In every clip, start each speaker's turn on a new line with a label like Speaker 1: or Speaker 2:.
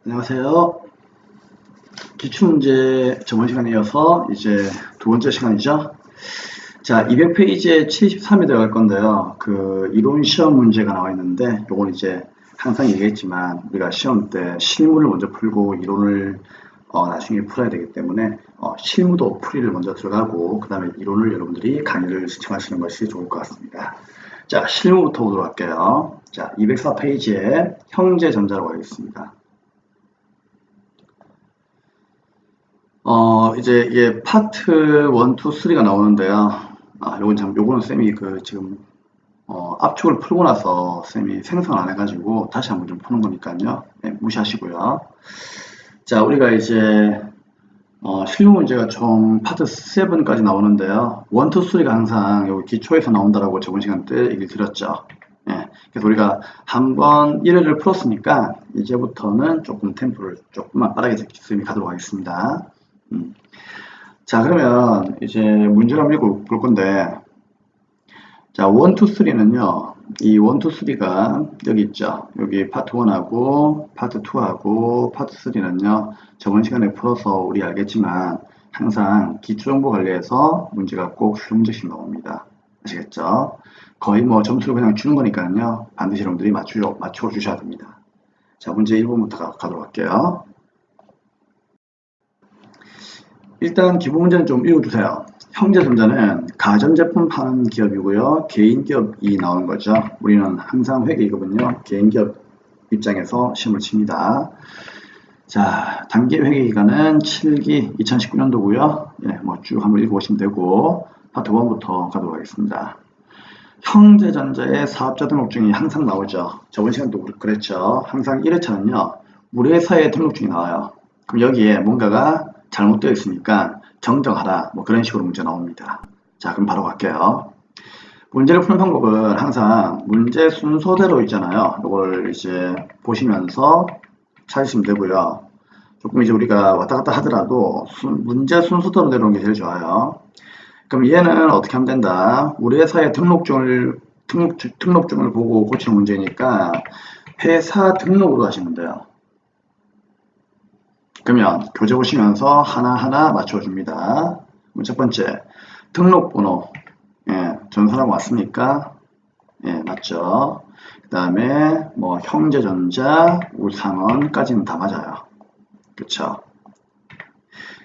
Speaker 1: 안녕하세요. 기출문제 저번 시간에 이어서 이제 두 번째 시간이죠. 자, 200페이지에 73이 들어갈 건데요. 그 이론 시험 문제가 나와 있는데, 요건 이제 항상 얘기했지만 우리가 시험 때 실무를 먼저 풀고 이론을 나중에 풀어야 되기 때문에 실무도 풀이를 먼저 들어가고 그 다음에 이론을 여러분들이 강의를 시청하시는 것이 좋을 것 같습니다. 자, 실무부터 보도록 할게요. 자, 204페이지에 형제전자로 가겠습니다. 이제 이게 파트 1, 2, 3가 나오는데요. 요거는 쌤이 지금, 압축을 풀고 나서 쌤이 생성을 안 해가지고 다시 한번 좀 푸는 거니까요. 네, 무시하시고요. 자, 우리가 이제, 실무 문제가 총 파트 7까지 나오는데요. 1, 2, 3가 항상 여기 기초에서 나온다라고 저번 시간 때 얘기 드렸죠. 예, 그래서 우리가 한번 1회를 풀었으니까 이제부터는 조금 템포를 조금만 빠르게 쌤이 가도록 하겠습니다. 자, 그러면 이제 문제를 한번 읽어볼 건데, 자, 1, 2, 3는요, 이 1, 2, 3가 여기 있죠. 여기 파트 1하고, 파트 2하고, 파트 3는요, 저번 시간에 풀어서 우리 알겠지만, 항상 기초정보 관리에서 문제가 꼭 3문제씩 나옵니다. 아시겠죠? 거의 뭐 점수를 그냥 주는 거니까요, 반드시 여러분들이 맞춰 주셔야 됩니다. 자, 문제 1번부터 가도록 할게요. 일단 기본 문제는 좀 읽어주세요. 형제전자는 가전제품 파는 기업이고요. 개인기업이 나오는 거죠. 우리는 항상 회계이거든요. 개인기업 입장에서 시험을 칩니다. 자, 단기 회계기간은 7기 2019년도고요. 예, 뭐 쭉 한번 읽어보시면 되고 파트 1부터 가도록 하겠습니다. 형제전자의 사업자 등록증이 항상 나오죠. 저번 시간도 그랬죠. 항상 1회차는요. 우리 회사의 등록증이 나와요. 그럼 여기에 뭔가가 잘못되어 있으니까 정정하라. 뭐 그런 식으로 문제 나옵니다. 자, 그럼 바로 갈게요. 문제를 푸는 방법은 항상 문제 순서대로 있잖아요. 이걸 이제 보시면서 찾으시면 되고요. 조금 이제 우리가 왔다 갔다 하더라도 문제 순서대로 내려오는 게 제일 좋아요. 그럼 얘는 어떻게 하면 된다? 우리 회사의 등록증을 보고 고치는 문제니까 회사 등록으로 하시면 돼요. 그러면 교재 보시면서 하나하나 맞춰줍니다. 첫 번째, 등록번호. 예, 전산하고 왔습니까? 예, 맞죠. 그 다음에 뭐 형제전자, 우상원까지는 다 맞아요. 그쵸?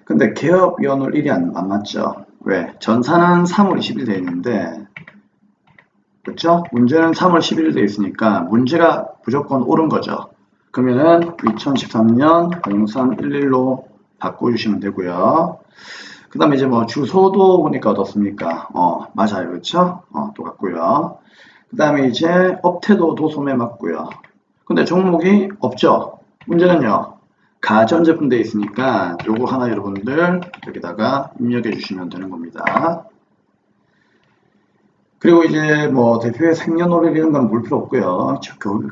Speaker 1: 근데 개업연월 1이 안 맞죠? 왜? 전산은 3월 20일 되어 있는데, 그쵸? 문제는 3월 11일 되어 있으니까 문제가 무조건 옳은 거죠. 그러면은 2013년 0311로 바꿔주시면 되고요. 그 다음에 이제 뭐 주소도 보니까 어떻습니까? 맞아요. 그렇죠? 똑같고요. 그 다음에 이제 업태도 도소매 맞고요. 근데 종목이 없죠? 문제는요. 가전제품 되어 있으니까 요거 하나 여러분들 여기다가 입력해 주시면 되는 겁니다. 그리고 이제 뭐 대표의 생년월일 이런 건 볼 필요 없고요.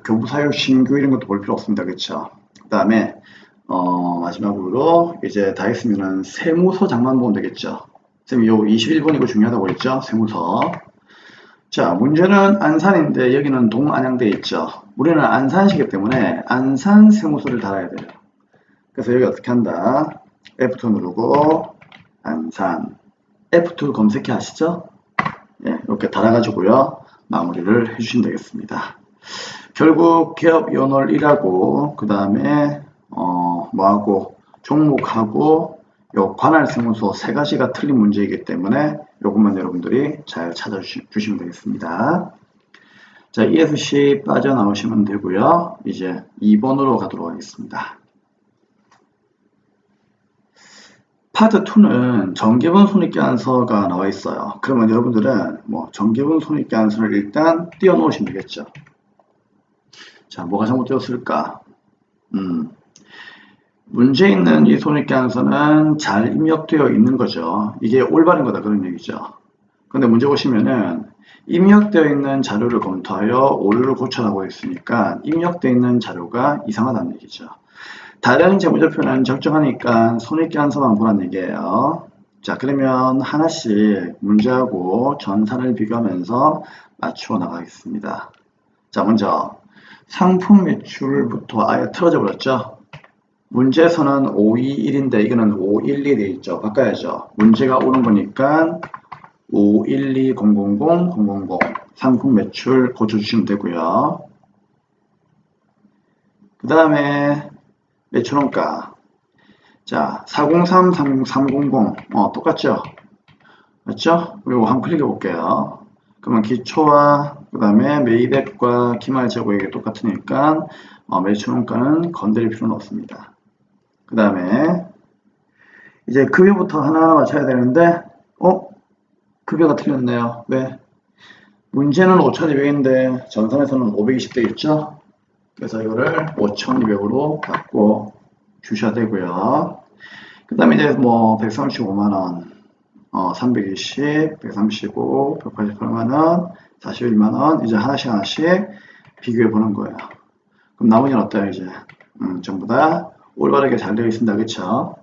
Speaker 1: 교부사역 신규 이런 것도 볼 필요 없습니다. 그렇죠? 그 다음에 마지막으로 이제 다 했으면은 세무서장만 보면 되겠죠. 선생님 요 21번이고 중요하다고 했죠. 세무서. 자, 문제는 안산인데 여기는 동안양대에 있죠. 우리는 안산시기 때문에 안산 세무서를 달아야 돼요. 그래서 여기 어떻게 한다? F2 누르고 안산 F2 검색해 하시죠? 예, 이렇게 달아가지고요. 마무리를 해주시면 되겠습니다. 결국 개업 연월 1하고 그 다음에 뭐하고 종목하고 요 관할 세무서 세 가지가 틀린 문제이기 때문에 요것만 여러분들이 잘 찾아주시면 되겠습니다. 자, ESC 빠져나오시면 되고요. 이제 2번으로 가도록 하겠습니다. 파트 2는 정기분 손익계산서가 나와 있어요. 그러면 여러분들은 뭐 정기분 손익계산서를 일단 띄워놓으시면 되겠죠. 자, 뭐가 잘못되었을까? 문제 있는 이 손익계산서는 잘 입력되어 있는 거죠. 이게 올바른 거다 그런 얘기죠. 근데 문제 보시면은 입력되어 있는 자료를 검토하여 오류를 고쳐라고 했으니까 입력되어 있는 자료가 이상하다는 얘기죠. 다른 재무제표는 적정하니까 손익계산서만 보란 얘기예요. 자, 그러면 하나씩 문제하고 전산을 비교하면서 맞추어 나가겠습니다. 자, 먼저 상품 매출부터 아예 틀어져 버렸죠. 문제에서는 521인데 이거는 512 돼 있죠. 바꿔야죠. 문제가 오는 거니까 512000 상품 매출 고쳐주시면 되고요. 그 다음에 매출원가. 자, 403, 300 똑같죠? 맞죠? 그리고 한번 클릭해 볼게요. 그러면 기초와 그 다음에 매입액과 기말 재고액이 똑같으니까 매출원가는 건드릴 필요는 없습니다. 그 다음에 이제 급여부터 하나하나 맞춰야 되는데 급여가 틀렸네요. 왜? 문제는 5200인데 전산에서는 520 되겠죠? 그래서 이거를 5200으로 바꿔 주셔야 되고요. 그 다음에 이제 뭐 135만원, 320, 135, 188만원, 41만원 이제 하나씩 비교해 보는 거예요. 그럼 나머지는 어때요 이제? 전부 다 올바르게 잘 되어 있습니다. 그쵸?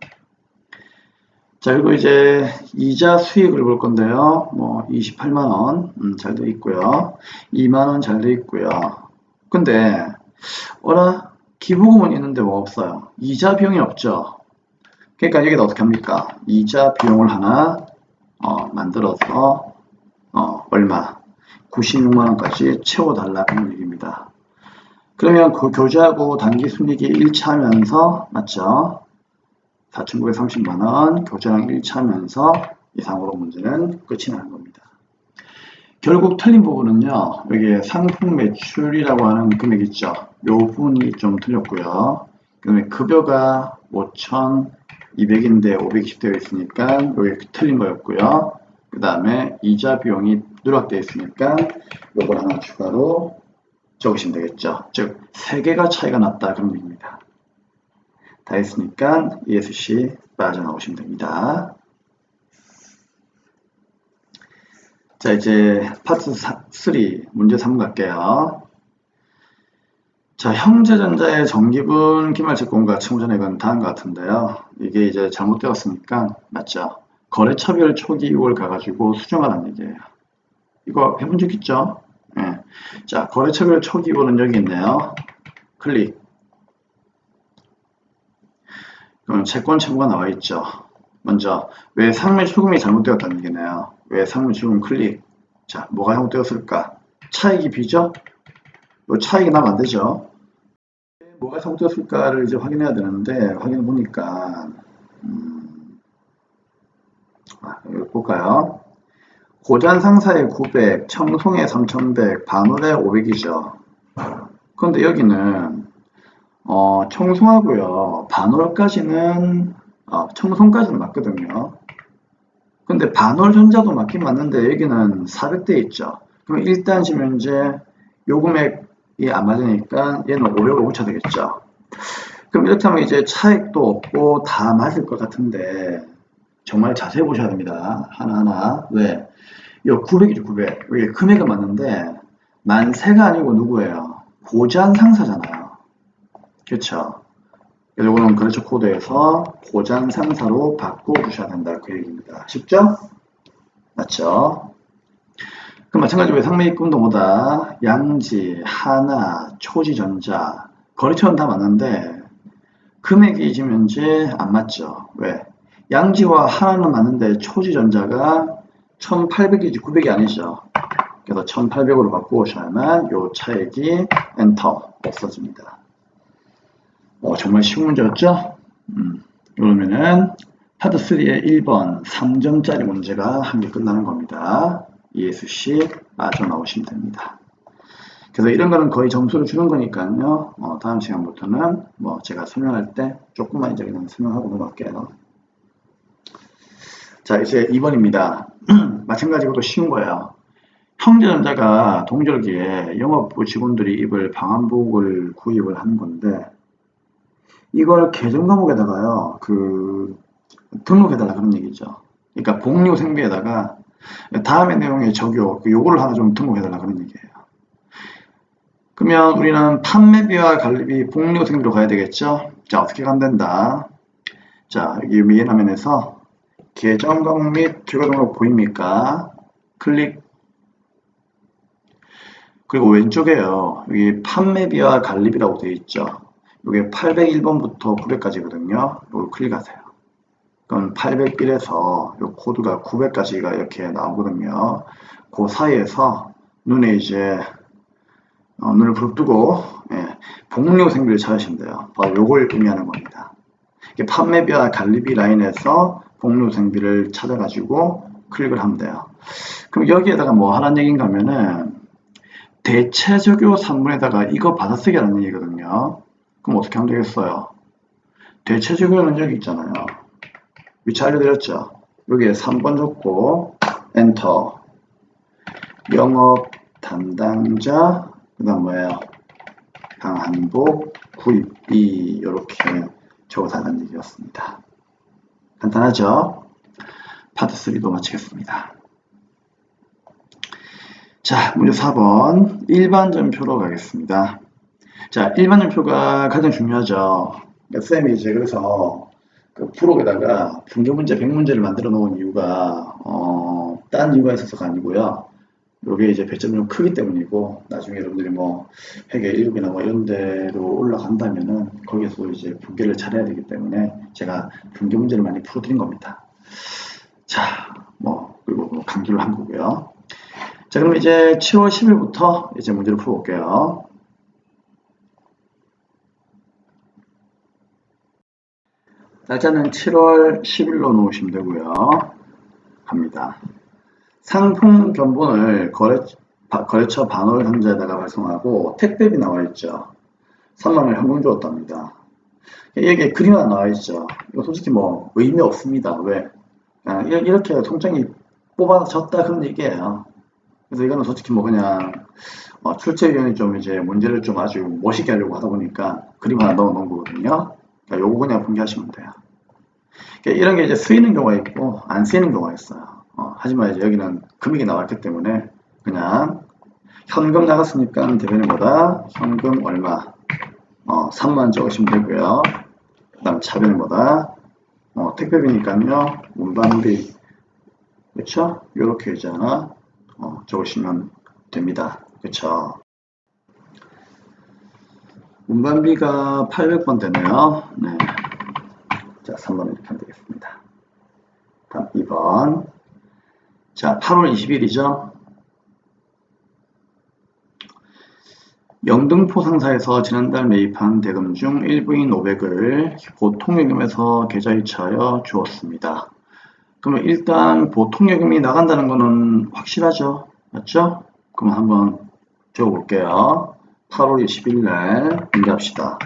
Speaker 1: 자, 그리고 이제 이자 수익을 볼 건데요. 뭐 28만원 잘 되어 있고요. 2만원 잘 되어 있고요. 근데 어라? 기부금은 있는데 뭐 없어요. 이자 비용이 없죠. 그러니까 여기다 어떻게 합니까? 이자 비용을 하나 만들어서 얼마? 96만원까지 채워달라는 얘기입니다. 그러면 그 교재하고 단기순이익이 일치하면서 맞죠? 4,930만원 교재랑 일치하면서 이상으로 문제는 끝이 나는 겁니다. 결국 틀린 부분은요. 여기에 상품 매출이라고 하는 금액 있죠. 요 부분이 좀 틀렸고요. 그 다음에 급여가 5,200인데 520 되어 있으니까 여기 틀린 거였고요. 그 다음에 이자 비용이 누락되어 있으니까 요걸 하나 추가로 적으시면 되겠죠. 즉 3개가 차이가 났다 그런 얘기입니다. 다 했으니까 ESC 빠져나오시면 됩니다. 자, 이제 파트 3 문제 3 갈게요. 자, 형제전자의 정기분 기말채권과 채무잔액은 다음과 같은데요. 이게 이제 잘못되었으니까 맞죠? 거래처별 초기 이익을 가가지고 수정하라는 얘기예요. 이거 해본 적 있죠? 네. 자, 거래처별 초기 이익은 여기 있네요. 클릭. 그럼 채권 채무가 나와 있죠. 먼저 왜 상매 출금이 잘못되었다는 얘기네요. 왜 상매 출금 클릭. 자, 뭐가 잘못되었을까? 차익이 B죠? 이 차익이 나면 안 되죠. 뭐가 잘못되었을까를 이제 확인해야 되는데 확인해 보니까 여기 볼까요? 고잔 상사의 900, 청송의 3100, 반월의 500이죠. 그런데 여기는 청송하고요. 반월까지는 청송까지는 맞거든요. 근데 반월전자도 맞긴 맞는데 여기는 400대 있죠. 그럼 일단 지금 현재 요 금액이 안 맞으니까 얘는 500으로 고쳐야 되겠죠. 그럼 이렇게 하면 이제 차익도 없고 다 맞을 것 같은데 정말 자세히 보셔야 됩니다. 하나하나. 왜? 요 900이죠, 900. 여기 금액은 맞는데 만세가 아니고 누구예요? 고잔 상사잖아요. 그렇죠? 그래서 이거는 거래처 코드에서 고잔 상사로 바꿔주셔야 된다. 그 얘기입니다. 쉽죠? 맞죠? 그 마찬가지로 상매입금도보다 양지, 하나, 초지전자, 거래처는 다 맞는데 금액이 지금 현재 안 맞죠. 왜? 양지와 하나는 맞는데 초지전자가 1800이지 900이 아니죠. 그래서 1800으로 바꾸셔야만 요 차액이 엔터 없어집니다. 정말 쉬운 문제였죠? 그러면은 파트 3의 1번 3점짜리 문제가 한 개 끝나는 겁니다. ESC 빠져나오시면 됩니다. 그래서 이런 거는 거의 점수를 주는 거니까요. 다음 시간부터는 뭐 제가 설명할 때 조금만 이제 그냥 설명하고 넘어갈게요. 자, 이제 2번입니다. 마찬가지로 쉬운 거예요. 형제전자가 동절기에 영업부 직원들이 입을 방한복을 구입을 하는 건데 이걸 계정 과목에다가요, 등록해달라 그런 얘기죠. 그러니까 복리후 생비에다가 다음의 내용의 적용, 요거를 하나 좀 등록해달라 그런 얘기예요. 그러면 우리는 판매비와 관리비, 복리후 생비로 가야 되겠죠? 자, 어떻게 간단다. 자, 여기 메인 화면에서 계정 과목 및 추가 등록 보입니까? 클릭. 그리고 왼쪽에요. 여기 판매비와 관리비라고 되어 있죠. 이게 801번부터 900까지거든요. 이걸 클릭하세요. 그럼 801에서 이 코드가 900까지가 이렇게 나오거든요. 그 사이에서 눈에 이제 눈을 부릅뜨고 복류 생비를 찾으시면 돼요. 바로 요걸 의미하는 겁니다. 판매비와 관리비 라인에서 복류 생비를 찾아가지고 클릭을 하면 돼요. 그럼 여기에다가 뭐 하라는 얘기인가 하면은 대체적요 3분에다가 이거 받아쓰기 하는 얘기거든요. 그럼 어떻게 하면 되겠어요? 대체적요는 여기 있잖아요. 위치 알려드렸죠? 여기에 3번 줬고 엔터 영업 담당자 그 다음 뭐예요? 강한복 구입비 이렇게 적어서 하는 얘기였습니다. 간단하죠? 파트 3도 마치겠습니다. 자, 문제 4번 일반전표로 가겠습니다. 자, 일반전표가 가장 중요하죠. 쌤이 이제 그래서 그 프로에다가 분교문제 100문제를 만들어 놓은 이유가 딴 이유가 있어서가 아니고요. 요게 이제 배점이 좀 크기 때문이고 나중에 여러분들이 뭐 회계 1급이나 뭐 이런 데로 올라간다면은 거기에서 이제 분계를 잘해야 되기 때문에 제가 분교 문제를 많이 풀어드린 겁니다. 자, 뭐 그리고 뭐 강조를 한 거고요. 자, 그럼 이제 7월 10일부터 이제 문제를 풀어볼게요. 날짜는 7월 10일로 놓으시면 되고요. 갑니다. 상품 견본을 거래처 반월 상자에다가 발송하고 택배비 나와 있죠. 3만원을 현금 주었답니다. 이게 그림 하나 나와 있죠. 이거 솔직히 뭐 의미 없습니다. 왜? 이렇게 통장이 뽑아졌다 그런 얘기예요. 그래서 이거는 솔직히 뭐 그냥 출제위원이 좀 이제 문제를 좀 아주 멋있게 하려고 하다 보니까 그림 하나 넣어 놓은 거거든요. 그러니까 요거 그냥 분개하시면 돼요. 그러니까 이런 게 이제 쓰이는 경우가 있고 안 쓰이는 경우가 있어요. 하지만 이제 여기는 금액이 나왔기 때문에 그냥 현금 나갔으니까 대변인 보다 현금 얼마 3만 적으시면 되고요. 그 다음 차변인 보다 택배비니까요 운반비 그쵸? 요렇게 이제 하나 적으시면 됩니다. 그쵸? 운반비가 800번 되네요. 네. 자, 3번 이렇게 하면 되겠습니다. 다음 2번. 자, 8월 20일이죠. 영등포 상사에서 지난달 매입한 대금 중 일부인 500을 보통예금에서 계좌이체하여 주었습니다. 그러면 일단 보통예금이 나간다는 거는 확실하죠? 맞죠? 그럼 한번 적어볼게요. 8월 20일 날 문제합시다.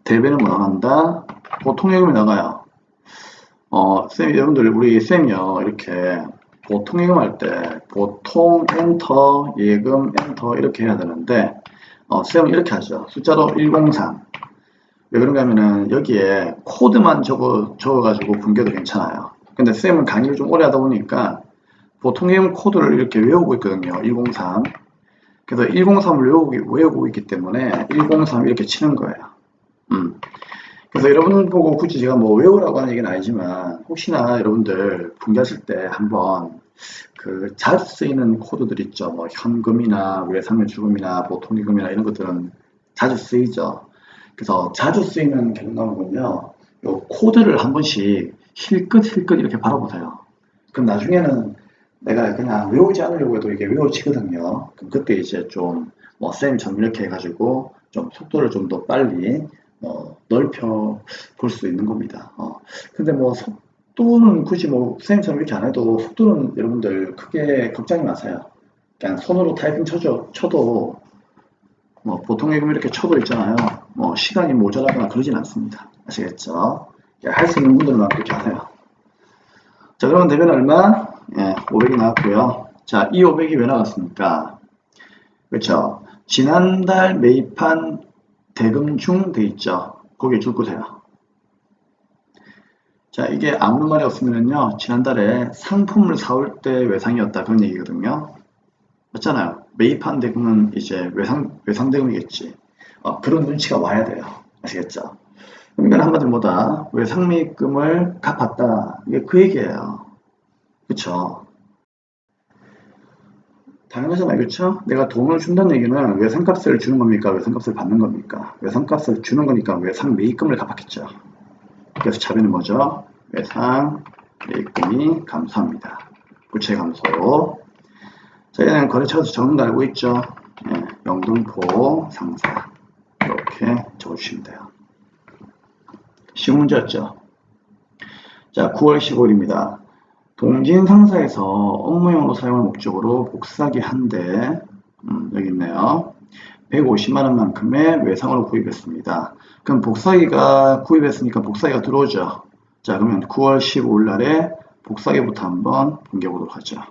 Speaker 1: 대배는 뭐 나간다? 보통예금이 나가요. 쌤, 여러분들, 우리 쌤이요, 이렇게 보통예금 할 때, 보통 엔터, 예금 엔터 이렇게 해야 되는데, 쌤은 이렇게 하죠. 숫자로 103. 왜 그런가 하면은 여기에 코드만 적어가지고 분개도 괜찮아요. 근데 쌤은 강의를 좀 오래 하다 보니까 보통예금 코드를 이렇게 외우고 있거든요. 103. 그래서 103을 외우고 있기 때문에 103 이렇게 치는 거예요. 그래서 여러분 보고 굳이 제가 뭐 외우라고 하는 얘기는 아니지만 혹시나 여러분들 분개하실 때 한번 그 자주 쓰이는 코드들 있죠. 뭐 현금이나 외상의 주금이나 보통예금이나 이런 것들은 자주 쓰이죠. 그래서 자주 쓰이는 경감은요, 요 코드를 한 번씩 힐끗 이렇게 바라보세요. 그럼 나중에는 내가 그냥 외우지 않으려고 해도 이게 외워지거든요. 그럼 그때 이제 좀 뭐 쌤처럼 이렇게 해가지고 좀 속도를 좀 더 빨리 넓혀 볼 수 있는 겁니다. 근데 뭐 속도는 굳이 뭐 쌤처럼 이렇게 안 해도 속도는 여러분들 크게 걱정이 마세요. 그냥 손으로 타이핑 쳐도 뭐 보통 예금 이렇게 쳐도 있잖아요. 뭐 시간이 모자라거나 그러진 않습니다. 아시겠죠? 할 수 있는 분들만 그렇게 하세요. 자, 그러면 대변 얼마? 예, 500이 나왔고요. 자, 이 500이 왜 나왔습니까? 그렇죠? 지난달 매입한 대금 중 돼 있죠. 거기에 줄 거세요. 자, 이게 아무 말이 없으면요. 지난달에 상품을 사올 때 외상이었다. 그런 얘기거든요. 맞잖아요. 매입한 대금은 이제 외상 대금이겠지. 그런 눈치가 와야 돼요. 아시겠죠? 그러니까 한마디로 뭐다? 외상매입금을 갚았다. 이게 그 얘기예요. 그쵸? 당연하잖아요. 그렇죠? 내가 돈을 준다는 얘기는 외상값을 주는 겁니까? 외상값을 받는 겁니까? 외상값을 주는 거니까 외상 매입금을 갚았겠죠. 그래서 차변은 뭐죠? 외상 매입금이 감소합니다. 부채 감소. 자, 얘는 거래처에서 적는 거 알고 있죠? 예, 영등포 상사. 이렇게 적어주시면 돼요. 쉬운 문제였죠? 자, 9월 15일입니다. 동진 상사에서 업무용으로 사용할 목적으로 복사기 한 대, 여기 있네요. 150만 원만큼의 외상으로 구입했습니다. 그럼 복사기가 구입했으니까 복사기가 들어오죠. 자, 그러면 9월 15일 날에 복사기부터 한번 분개해보도록 하죠.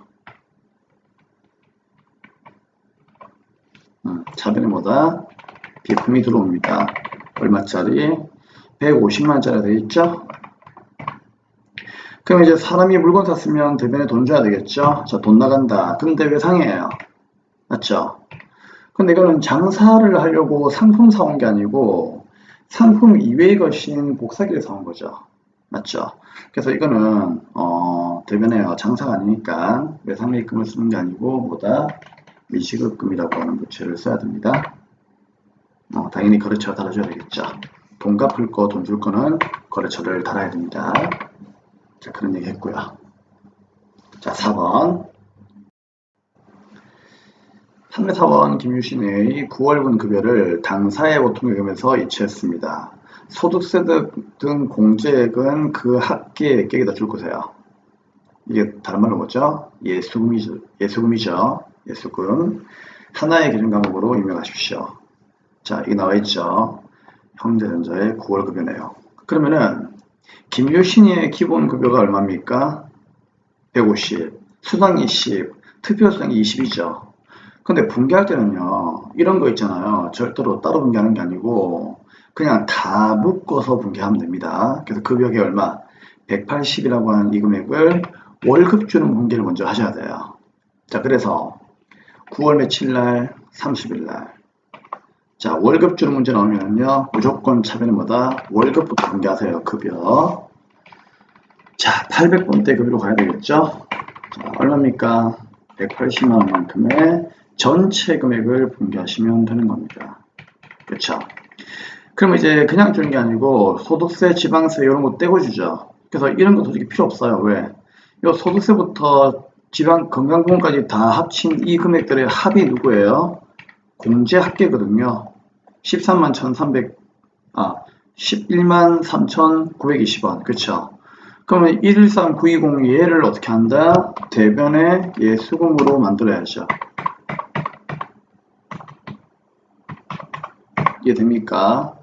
Speaker 1: 차변이 뭐다? 비품이 들어옵니다. 얼마짜리? 150만원짜리 되어있죠? 그럼 이제 사람이 물건 샀으면 대변에 돈 줘야 되겠죠? 자, 돈 나간다. 근데 왜 상해요? 맞죠? 근데 이거는 장사를 하려고 상품 사온 게 아니고 상품 이외의 것인 복사기를 사온 거죠. 맞죠? 그래서 이거는 대변에 장사가 아니니까 외상매입금을 쓰는 게 아니고 뭐다? 미지급금이라고 하는 부채를 써야 됩니다. 당연히 거래처가 달아줘야 되겠죠. 돈 갚을 거, 돈 줄 거는 거래처를 달아야 됩니다. 자, 그런 얘기 했고요. 자, 4번. 판매사원 김유신의 9월분 급여를 당사의 보통예금에서 이체했습니다. 소득세 등 공제액은 그 합계액에다 줄 거세요. 이게 다른 말로 뭐죠? 예수금이죠. 예수금. 하나의 기준 과목으로 입력하십시오. 자, 이게 나와 있죠. 현대전자의 9월 급여네요. 그러면은 김유신의 기본 급여가 얼마입니까? 150, 수당이 10, 특별수당이 20이죠. 근데 분개할 때는요, 이런 거 있잖아요. 절대로 따로 분개하는 게 아니고 그냥 다 묶어서 분개하면 됩니다. 그래서 급여가 얼마? 180이라고 하는 이 금액을 월급 주는 분개를 먼저 하셔야 돼요. 자, 그래서 9월 며칠 날? 30일 날. 자, 월급 주는 문제 나오면요, 무조건 차변은 뭐다? 월급부터 분개하세요. 급여. 자, 800번대 급여로 가야 되겠죠? 자, 얼마입니까? 180만 원만큼의 전체 금액을 분개하시면 되는 겁니다. 그렇죠? 그럼 이제 그냥 주는 게 아니고 소득세, 지방세 이런 거 떼고 주죠. 그래서 이런 거 솔직히 필요 없어요. 왜? 이 소득세부터 지방 건강보험까지 다 합친 이 금액들의 합이 누구예요? 공제 합계거든요. 11만 3,920원. 그렇죠? 그러면 113920 얘를 어떻게 한다? 대변의 예수금으로 만들어야죠. 이해됩니까?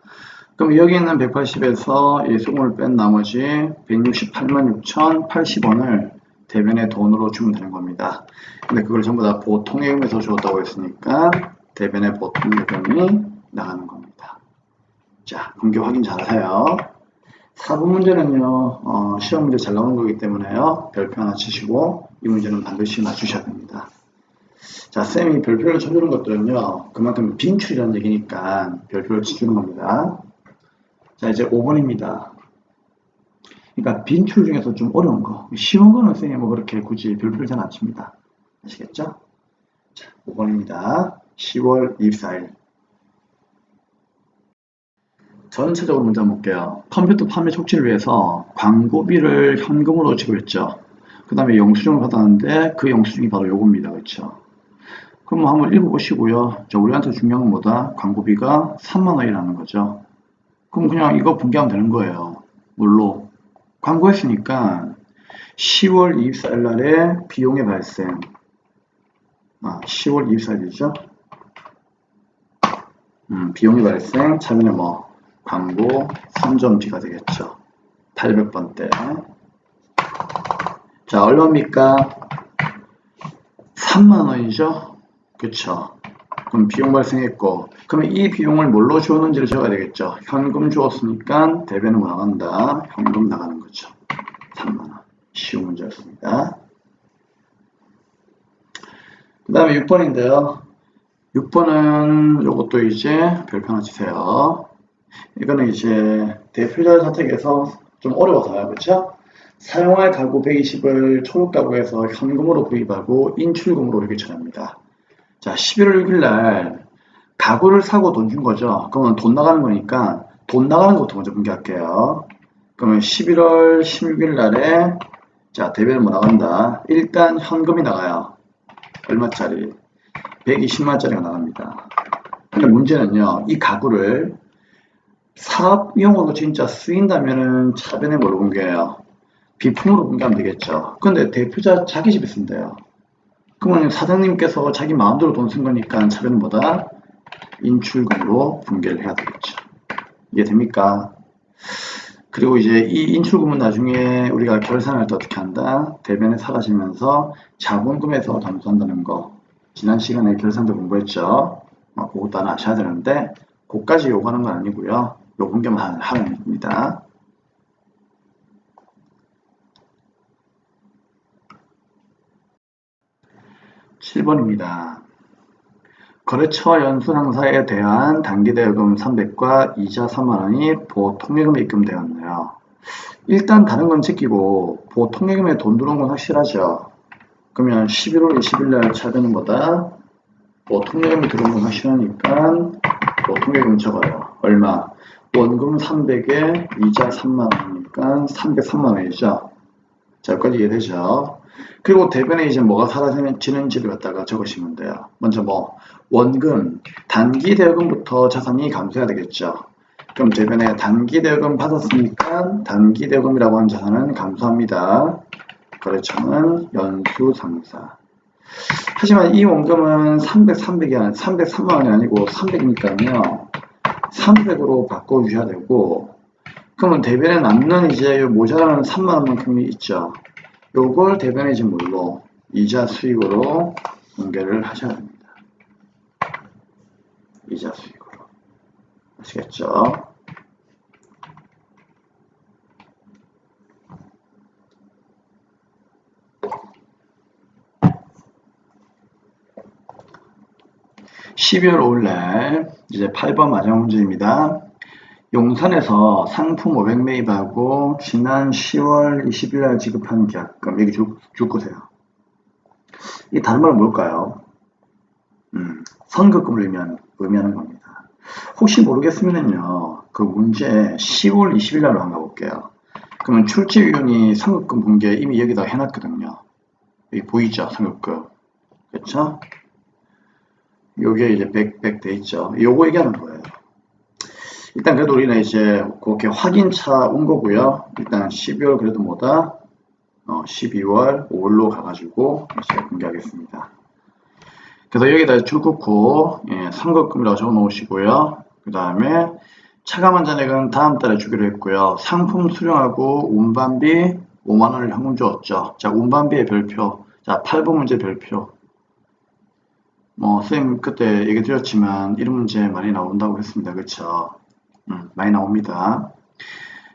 Speaker 1: 그럼 여기 있는 180에서 예수금을 뺀 나머지 168만 6,080원을 대변의 돈으로 주면 되는 겁니다. 근데 그걸 전부 다 보통예금에서 주었다고 했으니까 대변의 보통예금이 나가는 겁니다. 자, 분개 확인 잘 하세요. 4번 문제는요, 시험 문제 잘 나오는 거기 때문에요, 별표 하나 치시고 이 문제는 반드시 맞추셔야 됩니다. 자, 쌤이 별표를 쳐주는 것들은요, 그만큼 빈출이라는 얘기니까 별표를 쳐주는 겁니다. 자, 이제 5번입니다. 그러니까 빈출 중에서 좀 어려운 거, 쉬운 거는 쌤이 뭐 그렇게 굳이 별표를 잘 안 칩니다. 아시겠죠? 자, 5번입니다. 10월 24일. 전체적으로 문제 한번 볼게요. 컴퓨터 판매 촉진을 위해서 광고비를 현금으로 지급했죠. 그 다음에 영수증을 받았는데 그 영수증이 바로 요겁니다. 그렇죠? 그럼 한번 읽어보시고요. 자, 우리한테 중요한 건 뭐다? 광고비가 3만원이라는 거죠. 그럼 그냥 이거 분개하면 되는 거예요. 뭘로? 광고했으니까 10월 24일 날에 비용의 발생. 10월 24일이죠? 비용의 발생, 차변에 뭐 광고 선점비가 되겠죠. 800번대. 자, 얼마입니까? 3만원이죠? 그쵸? 그럼 비용 발생했고, 그러면 이 비용을 뭘로 주었는지를 적어야 되겠죠. 현금 주었으니까 대변은 뭐 나간다? 현금 나가는 거죠. 3만원. 쉬운 문제였습니다. 그 다음에 6번인데요. 6번은 요것도 이제 별표 하나 치세요. 이거는 이제 대표자 자택에서 좀 어려워서요. 그렇죠? 사용할 가구 120을 초록가구에서 현금으로 구입하고 인출금으로 이렇게 처리합니다. 자, 11월 6일 날 가구를 사고 돈 준 거죠. 그러면 돈 나가는 거니까 돈 나가는 것부터 먼저 분개할게요. 그러면 11월 16일 날에 자, 대변은 뭐 나간다. 일단 현금이 나가요. 얼마짜리? 120만원짜리가 나갑니다. 근데 문제는요, 이 가구를 사업용으로 진짜 쓰인다면은 차변에 뭘로 분개해요? 비품으로 분개하면 되겠죠. 근데 대표자 자기 집에 쓴대요. 그러면 사장님께서 자기 마음대로 돈 쓴 거니까 차변은 뭐다? 인출금으로 분개를 해야 되겠죠. 이해됩니까? 그리고 이제 이 인출금은 나중에 우리가 결산할 때 어떻게 한다? 대변에 사라지면서 자본금에서 감소한다는 거. 지난 시간에 결산도 공부했죠. 그것도 하나 아셔야 되는데, 그것까지 요구하는 건 아니고요. 요 분개만 하면 됩니다. 7번입니다. 거래처 연수상사에 대한 단기대여금 300과 이자 3만원이 보통예금에 입금되었네요. 일단 다른 건 제끼고 보통예금에 돈 들어온 건 확실하죠. 그러면 11월 20일 날 차변은 뭐다? 보통예금이 들어온 건 확실하니까 보통예금 적어요. 얼마? 원금 300에 이자 3만원이니까 303만원이죠. 자, 여기까지 이해되죠? 그리고 대변에 이제 뭐가 사라지는지를 갖다가 적으시면 돼요. 먼저 뭐 원금, 단기 대여금부터 자산이 감소해야 되겠죠. 그럼 대변에 단기 대여금 받았으니까 단기 대여금이라고 하는 자산은 감소합니다. 거래처는 연수상사. 하지만 이 원금은 303만 원이 아니고 300이니까요. 300으로 바꿔주셔야 되고, 그러면 대변에 남는 이제 모자라는 3만 원만큼이 있죠. 요걸 대변에 지금 뭘로? 이자 수익으로 공개를 하셔야 됩니다. 이자 수익으로. 아시겠죠? (12월 5일날) 이제 8번 마지막 문제입니다. 용산에서 상품 500 매입하고 지난 10월 20일날 지급한 계약금 여기 줄거세요. 이 다른 말은 뭘까요? 선급금을 의미하는 겁니다. 혹시 모르겠으면요, 그 문제 10월 20일날로 한번 가볼게요. 그러면 출제위원이 선급금 분개 이미 여기다 해놨거든요. 여기 보이죠? 선급금. 그렇죠? 요게 이제 100 돼 있죠. 요거 얘기하는 거예요. 일단 그래도 우리는 이제 그렇게 확인차 온 거고요. 일단 12월 그래도 뭐다? 12월 5일로 가가지고 이제 공개하겠습니다. 그래서 여기다 줄 긋고 선급금이라고 적어 놓으시고요. 그 다음에 차감한 잔액은 다음 달에 주기로 했고요. 상품 수령하고 운반비 5만원을 현금 주었죠. 자, 운반비의 별표. 자, 8번 문제 별표. 쌤 그때 얘기 드렸지만 이런 문제 많이 나온다고 했습니다. 그쵸? 많이 나옵니다.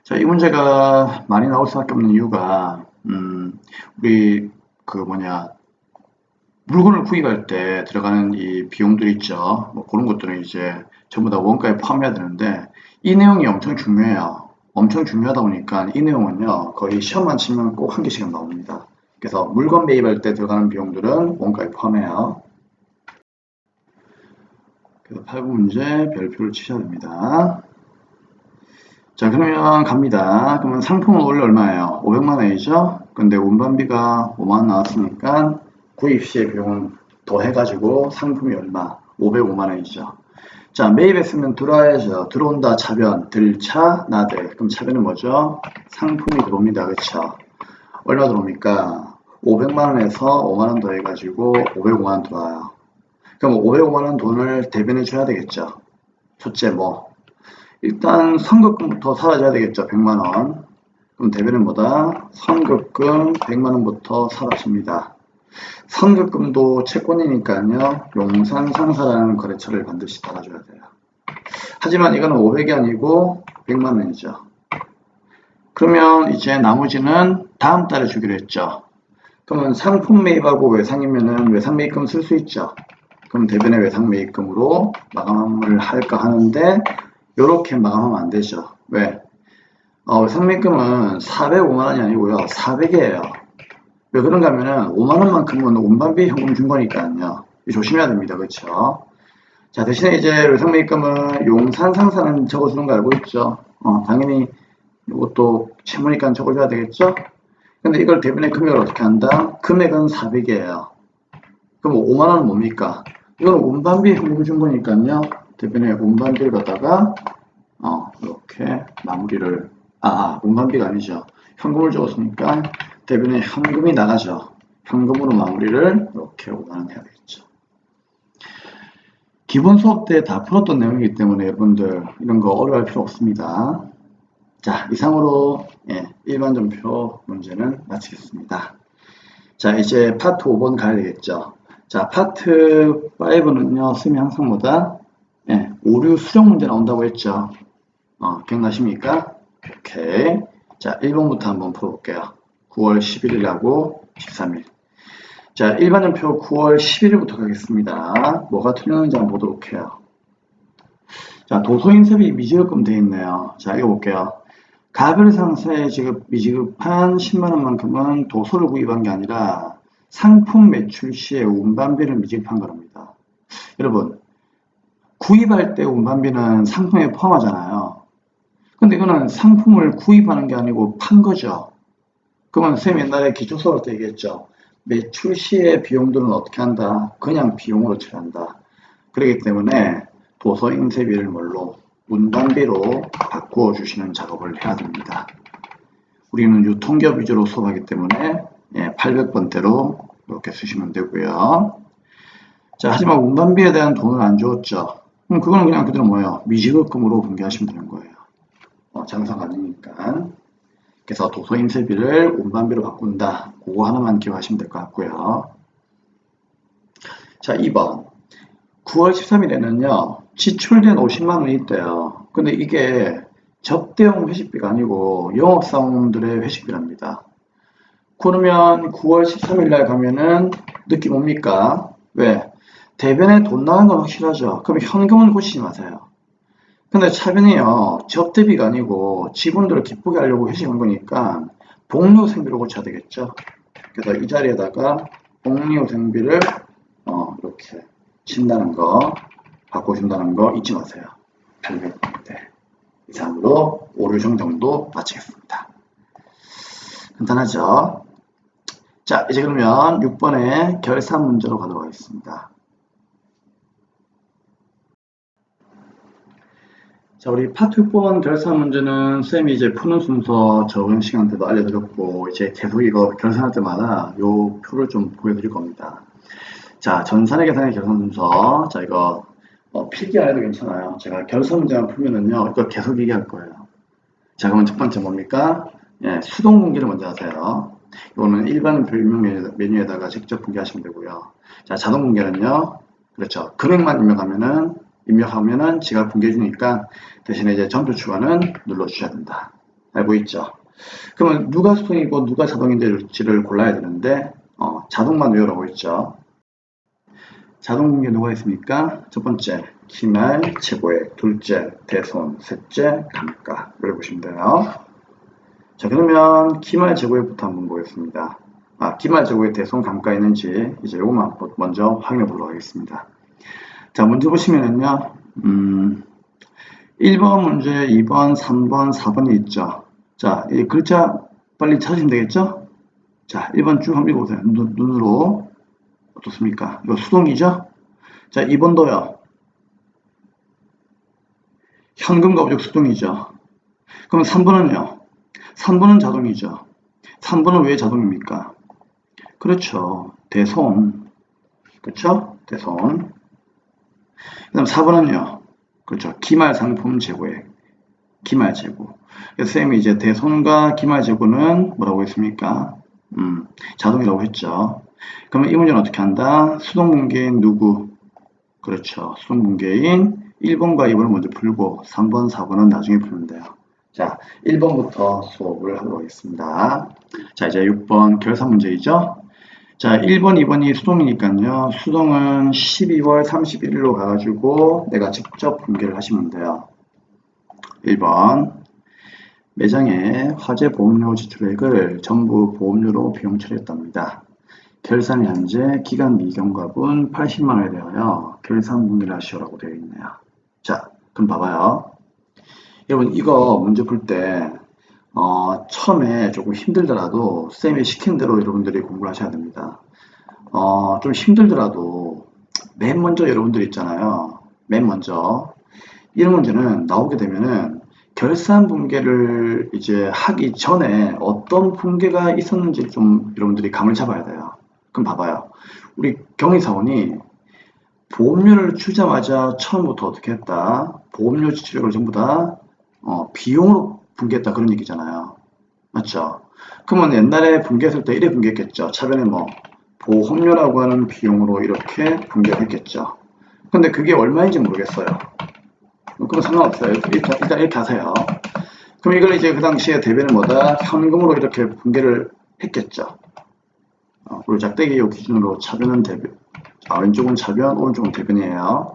Speaker 1: 자, 이 문제가 많이 나올 수밖에 없는 이유가 우리 물건을 구입할 때 들어가는 이 비용들 있죠. 그런 것들은 이제 전부 다 원가에 포함해야 되는데 이 내용이 엄청 중요해요. 엄청 중요하다 보니까 이 내용은요 거의 시험만 치면 꼭 한 개씩은 나옵니다. 그래서 물건 매입할 때 들어가는 비용들은 원가에 포함해요. 그래서 8번 문제 별표를 치셔야 됩니다. 자, 그러면 갑니다. 그러면 상품은 원래 얼마예요? 500만 원이죠? 근데 운반비가 5만 원 나왔으니까 구입 시의 비용은 더 해가지고 상품이 얼마? 505만 원이죠. 자, 매입했으면 들어와야죠. 들어온다, 차변, 들차, 나대. 그럼 차변은 뭐죠? 상품이 들어옵니다. 그쵸? 얼마 들어옵니까? 500만 원에서 5만 원 더 해가지고 505만 원 들어와요. 그럼 505만 원 돈을 대변해 줘야 되겠죠. 첫째 일단 선급금부터 사라져야 되겠죠. 100만 원. 그럼 대변은 뭐다? 선급금 100만 원부터 사라집니다. 선급금도 채권이니까요. 용산상사라는 거래처를 반드시 달아줘야 돼요. 하지만 이거는 500이 아니고 100만 원이죠. 그러면 이제 나머지는 다음 달에 주기로 했죠. 그러면 상품 매입하고 외상이면은 외상 매입금 쓸 수 있죠. 그럼 대변의 외상 매입금으로 마감을 할까 하는데 이렇게 마감하면 안 되죠. 왜? 외상 매입금은 405만 원이 아니고요. 400이에요. 왜 그런가 하면은 5만 원만큼은 운반비 현금 준 거니까요. 조심해야 됩니다. 그렇죠? 자, 대신에 이제 외상매입금은 용산상사는 적어주는 거 알고 있죠? 당연히 이것도 채무니까 적어줘야 되겠죠? 근데 이걸 대변의 금액을 어떻게 한다? 금액은 400이에요. 그럼 5만 원은 뭡니까? 이거는 운반비 현금 준 거니까요. 대변의 운반비를 갖다가 이렇게 마무리를 운반비가 아니죠. 현금을 적었으니까 대변에 현금이 나가죠. 현금으로 마무리를 이렇게 5만 원 해야 되겠죠. 기본 수업 때 다 풀었던 내용이기 때문에 여러분들 이런 거 어려워할 필요 없습니다. 자, 이상으로 일반전표 문제는 마치겠습니다. 자, 이제 파트 5번 가야 되겠죠. 자, 파트 5는요, 쌤이 항상 뭐다? 오류 수정 문제 나온다고 했죠. 기억나십니까? 오케이. 자, 1번부터 한번 풀어볼게요. 9월 11일하고 13일. 자, 일반전표 9월 11일부터 가겠습니다. 뭐가 틀렸는지 한번 보도록 해요. 자, 도소인섭이 미지급금 되어 있네요. 자, 읽어볼게요. 가별 상사에 미지급한 10만원만큼은 도소를 구입한 게 아니라 상품 매출 시에 운반비를 미지급한 겁니다. 여러분, 구입할 때 운반비는 상품에 포함하잖아요. 근데 이거는 상품을 구입하는 게 아니고 판 거죠. 그러면 쌤 옛날에 기초수업 때 얘기했죠. 매출 시의 비용들은 어떻게 한다? 그냥 비용으로 처리한다. 그렇기 때문에 도서 인쇄비를 뭘로? 운반비로 바꾸어 주시는 작업을 해야 됩니다. 우리는 유통기업 위주로 수업하기 때문에 800번대로 이렇게 쓰시면 되고요. 자, 하지만 운반비에 대한 돈을 안 주었죠. 그럼 그거는 그냥 그대로 뭐예요? 미지급금으로 분개하시면 되는 거예요. 장사가 아니니까. 그래서 도서 인쇄비를 운반비로 바꾼다. 그거 하나만 기억하시면 될 것 같고요. 자, 2번. 9월 13일에는요, 지출된 50만 원이 있대요. 근데 이게 접대용 회식비가 아니고 영업사원들의 회식비랍니다. 그러면 9월 13일 날 가면은 느낌 옵니까? 왜? 대변에 돈 나간 건 확실하죠. 그럼 현금은 고치지 마세요. 근데 차변이요, 접대비가 아니고 지분들을 기쁘게 하려고 회식한 거니까 복리후생비로 고쳐야 되겠죠. 그래서 이 자리에다가 복리후생비를 이렇게 친다는 거, 바꿔준다는 거 잊지 마세요. 800번대 이상으로 오류정 정도 마치겠습니다. 간단하죠? 자, 이제 그러면 6번의 결산 문제로 가도록 하겠습니다. 자, 우리 파트 6번 결산 문제는 쌤이 이제 푸는 순서 적은 시간 때도 알려드렸고, 이제 계속 이거 결산할 때마다 요 표를 좀 보여드릴 겁니다. 자, 전산의 계산의 결산 순서. 자, 이거 필기 안 해도 괜찮아요. 제가 결산 문제만 풀면은요, 이거 계속 얘기할 거예요. 자, 그러면 첫 번째 뭡니까? 수동 분기를 먼저 하세요. 이거는 일반 별명 메뉴에다가 직접 분기하시면 되고요. 자, 자동 분기는요, 그렇죠. 금액만 입력하면은 지가 분기해주니까 대신에 이제 점수 추가는 눌러주셔야 된다. 알고 있죠? 그러면 누가 수동이고 누가 자동인지를 골라야 되는데, 자동만 외우라고 했죠. 자동 분기 누가 있습니까? 첫 번째, 기말, 최고액, 둘째, 대손, 셋째, 감가. 이걸 보시면 돼요. 자, 그러면 기말, 최고액부터 한번 보겠습니다. 기말, 최고액, 대손, 감가 있는지 이제 요것만 먼저 확인해 보도록 하겠습니다. 자, 문제 보시면은요, 1번 문제, 2번, 3번, 4번이 있죠. 자, 이 글자 빨리 찾으시면 되겠죠? 자, 1번 쭉 한번 읽어보세요. 눈으로. 어떻습니까? 이거 수동이죠? 자, 2번도요. 현금 거부적 수동이죠. 그럼 3번은요? 3번은 자동이죠. 3번은 왜 자동입니까? 그렇죠. 대손. 그렇죠? 대손. 그 다음 4번은요? 그렇죠. 기말 상품 재고액. 기말 재고. 그래서 쌤이 이제 대손과 기말 재고는 뭐라고 했습니까? 자동이라고 했죠. 그러면 이 문제는 어떻게 한다? 수동 분계인 누구? 그렇죠. 수동 분계인 1번과 2번을 먼저 풀고 3번, 4번은 나중에 풀면 돼요. 자, 1번부터 수업을 하도록 하겠습니다. 자, 이제 6번 결산 문제이죠. 자, 1번, 2번이 수동이니까요. 수동은 12월 31일로 가가지고 내가 직접 분계를 하시면 돼요. 1번 매장에 화재 보험료 지출액을 전부 보험료로 비용 처리했답니다. 결산 현재 기간 미경과분 80만 원에 대하여 결산 분기를 하시오라고 되어 있네요. 자, 그럼 봐봐요. 여러분 이거 문제 풀 때 처음에 조금 힘들더라도 쌤이 시킨 대로 여러분들이 공부를 하셔야 됩니다. 좀 힘들더라도 맨 먼저 여러분들 있잖아요. 맨 먼저 이런 문제는 나오게 되면은 결산 분계를 이제 하기 전에 어떤 분계가 있었는지 좀 여러분들이 감을 잡아야 돼요. 그럼 봐봐요. 우리 경리사원이 보험료를 주자마자 처음부터 어떻게 했다? 보험료 지출액을 전부 다 비용으로 분계했다 그런 얘기잖아요. 맞죠? 그러면 옛날에 분계했을 때 이래 분계했겠죠. 차변에 뭐 보험료라고 하는 비용으로 이렇게 분계를 했겠죠. 근데 그게 얼마인지 모르겠어요. 그건 상관없어요. 일단 이렇게 하세요. 그럼 이걸 이제 그 당시에 대변은 뭐다? 현금으로 이렇게 분계를 했겠죠. 그리고 짝대기 요 기준으로 차변은 대변, 왼쪽은 차변, 오른쪽은 대변이에요.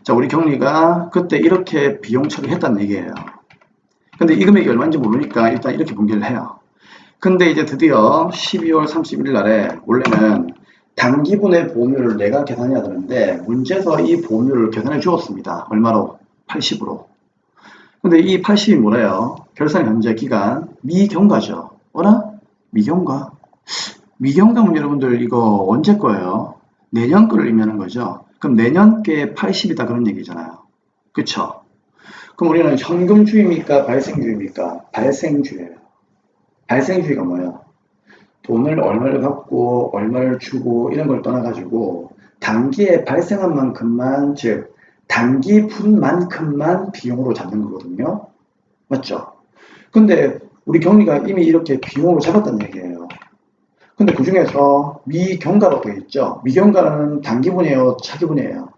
Speaker 1: 자, 우리 경리가 그때 이렇게 비용 처리했다는 얘기예요. 근데 이 금액이 얼마인지 모르니까 일단 이렇게 분계를 해요. 근데 이제 드디어 12월 31일 날에 원래는 단기분의 보험료를 내가 계산해야 되는데 문제에서 이 보험료를 계산해 주었습니다. 얼마로? 80으로. 근데 이 80이 뭐래요? 결산 현재 기간 미경과죠. 어라? 미경과? 미경과면 여러분들 이거 언제 거예요? 내년 거를 의미하는 거죠. 그럼 내년께 80이다 그런 얘기잖아요. 그쵸? 그럼 우리는 현금주의입니까? 발생주의입니까? 발생주의예요. 발생주의가 뭐예요? 돈을 얼마를 갖고 얼마를 주고 이런 걸 떠나가지고 단기에 발생한 만큼만, 즉 단기분만큼만 비용으로 잡는 거거든요. 맞죠? 근데 우리 경리가 이미 이렇게 비용으로 잡았다는 얘기예요. 근데 그 중에서 미경과라고 되어 있죠. 미경과는 단기분이에요, 차기분이에요.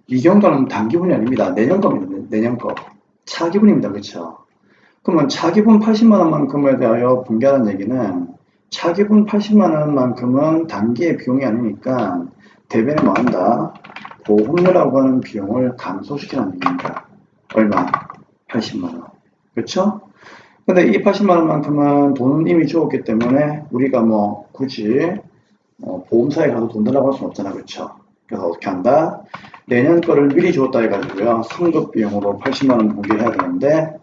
Speaker 1: 미경과는 단기분이 아닙니다. 내년 겁니다. 내년 거. 차기분입니다. 그렇죠? 그러면 차기분 80만 원만큼에 대하여 분개하는 얘기는 차기분 80만 원만큼은 단기의 비용이 아니니까 대변에 뭐 한다? 보험료라고 하는 비용을 감소시키는 얘기입니다. 얼마? 80만 원. 그렇죠? 근데 이 80만 원만큼은 돈은 이미 주었기 때문에 우리가 뭐 굳이 보험사에 가서 돈 달라고 할 수는 없잖아. 그렇죠? 그래서 어떻게 한다? 내년 거를 미리 주었다 해가지고요. 상급 비용으로 80만 원 분개해야 되는데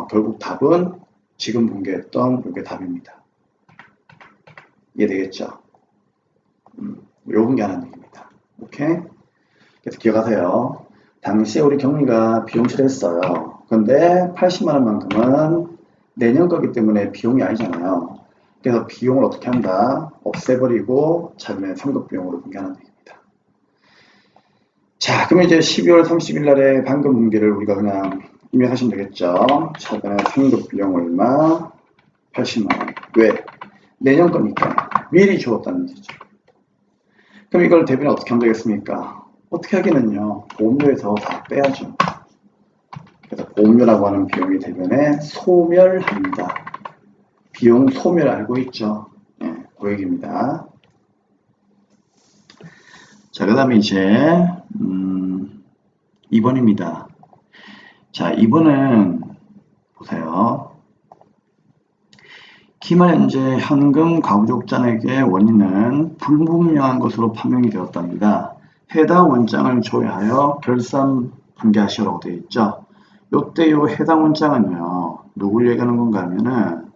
Speaker 1: 결국 답은 지금 분개했던 이게 답입니다. 이해되겠죠? 요 분개하는 얘기입니다. 오케이? 그래서 기억하세요. 당시에 우리 경리가 비용 처리했어요. 근데 80만 원만큼은 내년 거기 때문에 비용이 아니잖아요. 그래서 비용을 어떻게 한다? 없애버리고 차변에 상급 비용으로 분개하는 얘기입니다. 자, 그러면 이제 12월 30일 날에 방금 분개를 우리가 그냥 입력하시면 되겠죠. 차변에 상급 비용 얼마? 80만 원. 왜? 내년 거니까 미리 주었다는 얘기죠. 그럼 이걸 대변에 어떻게 하면 되겠습니까? 어떻게 하기는요. 보험료에서 다 빼야죠. 그래서 보험료라고 하는 비용이 대변에 소멸합니다. 비용 소멸 알고 있죠? 예, 그 얘기입니다. 자, 그 다음에 이제 2번입니다. 자, 2번은 보세요. 기말 현재 현금 가부족 잔액의 원인은 불분명한 것으로 판명이 되었답니다. 해당 원장을 조회하여 결산 분개하시라고 되어 있죠. 요때 요 해당 원장은요, 누굴 얘기하는 건가 하면은,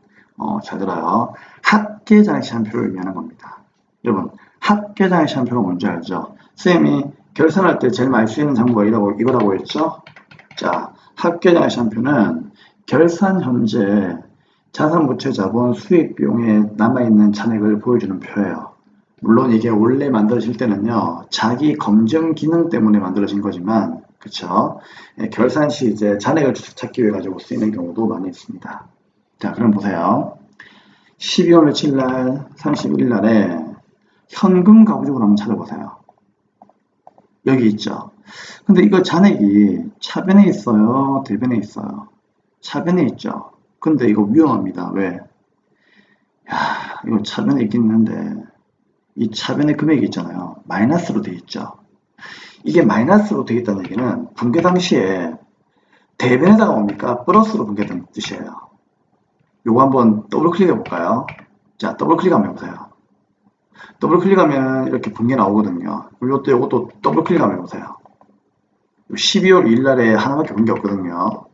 Speaker 1: 잘 들어요. 합계장시한표를 의미하는 겁니다. 여러분, 합계장시한표가 뭔지 알죠? 쌤이 결산할 때 제일 많이 쓰이는 장부가 이거라고 했죠? 자, 합계장시한표는 결산 현재 자산부채 자본 수익 비용에 남아있는 잔액을 보여주는 표예요. 물론 이게 원래 만들어질 때는요, 자기 검증 기능 때문에 만들어진 거지만, 그쵸? 결산 시 이제 잔액을 찾기 위해 가지고 쓰이는 경우도 많이 있습니다. 자, 그럼 보세요. 12월 며칠 날, 31일 날에 현금 가부족을 한번 찾아보세요. 여기 있죠. 근데 이거 잔액이 차변에 있어요? 대변에 있어요? 차변에 있죠. 근데 이거 위험합니다. 왜? 야, 이거 차변에 있긴 있는데 이 차변의 금액이 있잖아요. 마이너스로 되어 있죠. 이게 마이너스로 되어 있다는 얘기는 분계 당시에 대변에다가 뭡니까? 플러스로 분계된 뜻이에요. 요거 한번 더블 클릭해 볼까요? 자, 더블 클릭 한번 해보세요. 더블 클릭하면 이렇게 분개 나오거든요. 이것도 더블 클릭하면 보세요. 12월 2일 날에 하나밖에 본 게 없거든요.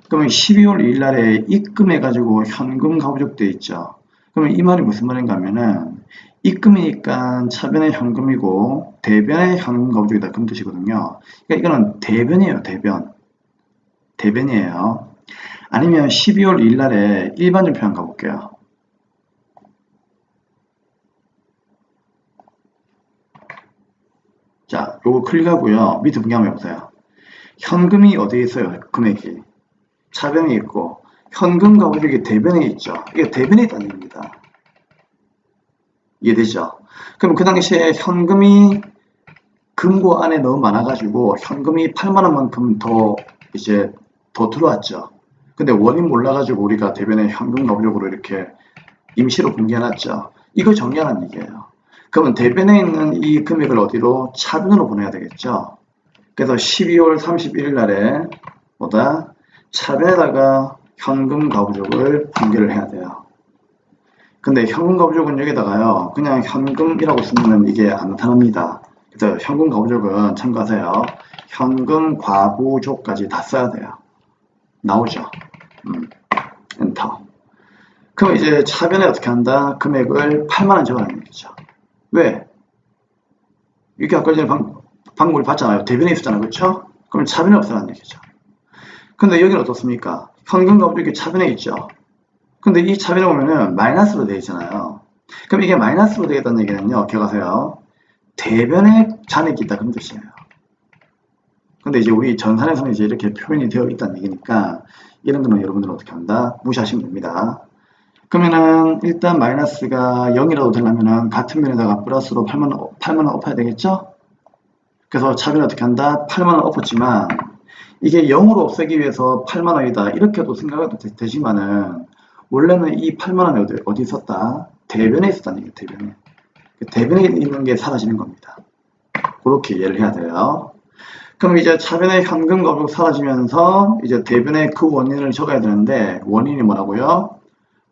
Speaker 1: 그러면 12월 2일 날에 입금해가지고 현금 가부족 돼 있죠. 그러면 이 말이 무슨 말인가 하면은 입금이니까 차변의 현금이고 대변의 현금 가부족이다 그런 뜻이거든요. 그러니까 이거는 대변이에요. 대변이에요. 아니면 12월 2일 날에 일반적 표현 가볼게요. 자, 요거 클릭하고요. 밑에 분개 한번 해보세요. 현금이 어디에 있어요? 금액이. 차변에 있고 현금 가부족이 대변에 있죠. 이게 대변에 있다는 얘기입니다. 이해되죠? 그럼 그 당시에 현금이 금고 안에 너무 많아가지고 현금이 8만 원만큼 더 들어왔죠. 근데 원인 몰라가지고 우리가 대변에 현금 가부족으로 이렇게 임시로 공개해놨죠. 이거 정리하는 얘기예요. 그러면 대변에 있는 이 금액을 어디로? 차변으로 보내야 되겠죠. 그래서 12월 31일 날에 차변에다가 현금 가부족을 분개를 해야 돼요. 근데 현금 가부족은 여기다가요, 그냥 현금이라고 쓰면 이게 안 나타납니다. 그래서 현금 가부족은 참고하세요. 현금 과부족까지 다 써야 돼요. 나오죠. 엔터. 그럼 이제 차변에 어떻게 한다? 금액을 8만원 적어라는 얘기죠. 왜? 이렇게 아까 전에 방금 우리 봤잖아요. 대변에 있었잖아요. 그렇죠? 그럼 차변에 없으라는 얘기죠. 근데 여기는 어떻습니까? 현금 가부족이 차변에 있죠. 근데 이 차변에 보면은 마이너스로 되어 있잖아요. 그럼 이게 마이너스로 되겠다는 얘기는요. 기억하세요. 대변에 잔액이 있다 그런 뜻이에요. 근데 이제 우리 전산에서는 이제 이렇게 표현이 되어 있다는 얘기니까 이런 거는 여러분들은 어떻게 한다? 무시하시면 됩니다. 그러면은 일단 마이너스가 0이라도 되려면은 같은 면에다가 플러스로 8만원 엎어야 되겠죠? 그래서 차변을 어떻게 한다? 8만원 엎었지만 이게 0으로 없애기 위해서 8만원이다 이렇게도 생각해도 되지만은 원래는 이 8만원이 어디 있었다? 대변에 있었다는 얘기예요. 대변에. 대변에 있는 게 사라지는 겁니다. 그렇게 이해를 해야 돼요. 그럼 이제 차변의 현금 가부족 사라지면서 이제 대변의 그 원인을 적어야 되는데 원인이 뭐라고요?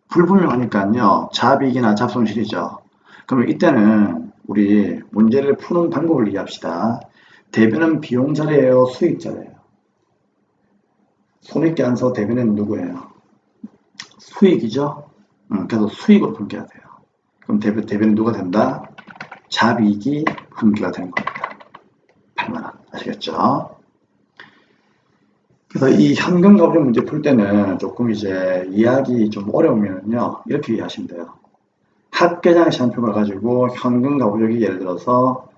Speaker 1: 불분명하니까요. 잡이익이나 잡손실이죠. 그럼 이때는 우리 문제를 푸는 방법을 이해합시다. 대변은 비용 자리예요? 수익 자리예요? 손익계 안서 대변은 누구예요? 수익이죠. 그래서 수익으로 분개해야 돼요. 그럼 대변은 누가 된다? 잡이익이 분개가 되는 겁니다. 8만원. 아시겠죠? 그래서 이 현금 가부족 문제 풀 때는 조금 이제 이해하기 좀 어려우면요. 이렇게 이해하시면 돼요. 합계장 시한표가 가지고 현금 가부족이 예를 들어서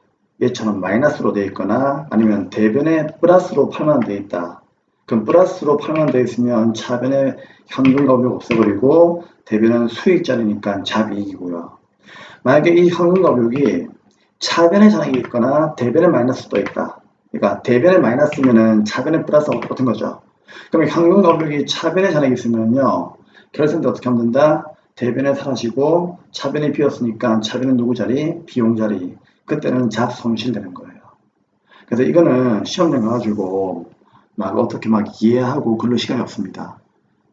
Speaker 1: 얘처럼 마이너스로 되어 있거나 아니면 대변에 플러스로 8만원 되어 있다. 그럼 플러스로 8만원 되어 있으면 차변에 현금 가부족 없애버리고 대변은 수익자리니까 잡이익이고요. 만약에 이 현금 가부족이 차변에 잔액이 있거나 대변에 마이너스 떠 있다. 그러니까 대변에 마이너스면은 차변에 플러스가 같은 거죠. 그러면 현금 가부족이 차변에 잔액이 있으면요. 결승때 어떻게 하면 된다? 대변에 사라지고 차변이 비었으니까 차변은 누구 자리? 비용 자리. 그때는 잡손실 되는 거예요. 그래서 이거는 시험장 가가지고 막 어떻게 막 이해하고 그럴 시간이 없습니다.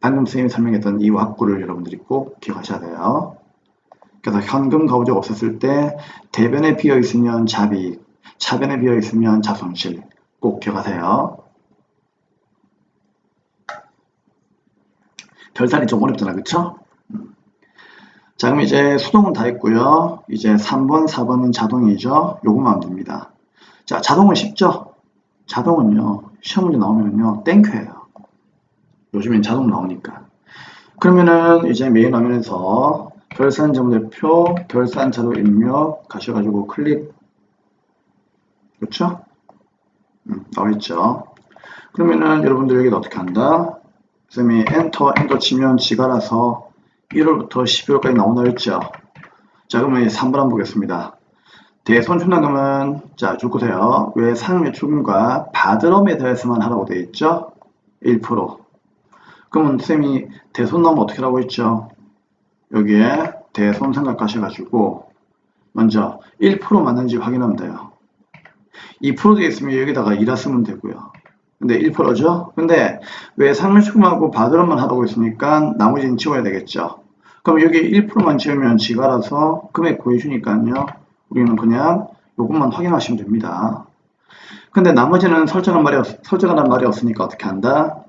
Speaker 1: 방금 선생님이 설명했던 이 왁구를 여러분들이 꼭 기억하셔야 돼요. 그래서 현금 가부족 없었을 때 대변에 비어 있으면 잡이익, 차변에 비어 있으면 잡손실 꼭 기억하세요. 별살이 좀 어렵잖아, 그쵸? 자, 그럼 이제 수동은 다 했고요. 이제 3번, 4번은 자동이죠. 요거만 하면 됩니다. 자, 자동은 쉽죠? 자동은요, 시험 문제 나오면은요, 땡큐예요. 요즘엔 자동 나오니까. 그러면은 이제 메인 화면에서 결산정보대표, 결산자료 입력 가셔가지고 클릭. 그렇죠? 나와있죠. 그러면은 여러분들 여기다 어떻게 한다? 선생님이 엔터 치면 지가 알아서 1월부터 12월까지 나온다 했죠. 자, 그러면 3번 한번 보겠습니다. 대손실납금은 자, 줄 거세요. 왜 상매출금과 받으럼에 대해서만 하라고 되어 있죠? 1%. 그러면 선생님이 대손납금 어떻게 하라고 했죠? 여기에 대손상각 가셔가지고 먼저 1% 맞는지 확인하면 돼요. 2% 되어 있으면 여기다가 2라 쓰면 되고요. 근데 1%죠? 근데 왜 상매출금하고 받으럼만 하라고 했으니까 나머지는 지워야 되겠죠? 그럼 여기 1%만 지으면 지가 알아서 금액 구해주니까요. 우리는 그냥 요것만 확인하시면 됩니다. 근데 나머지는 설정하란 말이 없으니까 어떻게 한다?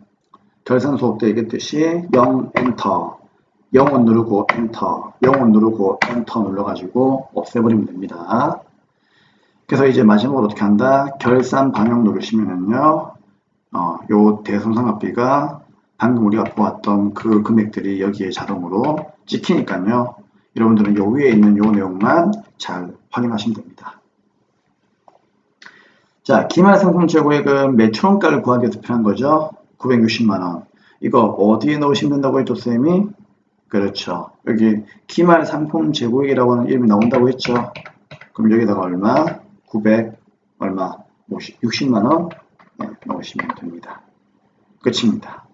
Speaker 1: 결산 수업 때 얘기했듯이 0 엔터, 0원 누르고 엔터, 0원 누르고 엔터 눌러가지고 없애버리면 됩니다. 그래서 이제 마지막으로 어떻게 한다? 결산 방향 누르시면은요, 요 대손상합비가 방금 우리가 보았던 그 금액들이 여기에 자동으로 찍히니까요. 여러분들은 요 위에 있는 요 내용만 잘 확인하시면 됩니다. 자, 기말 상품 재고액은 매출원가를 구하기 위해서 필요한 거죠. 960만원. 이거 어디에 넣으시면 된다고 했죠, 쌤이? 그렇죠. 여기 기말 상품 재고액이라고 하는 이름이 나온다고 했죠. 그럼 여기다가 얼마? 900 얼마? 60만원 넣으시면 됩니다. 끝입니다.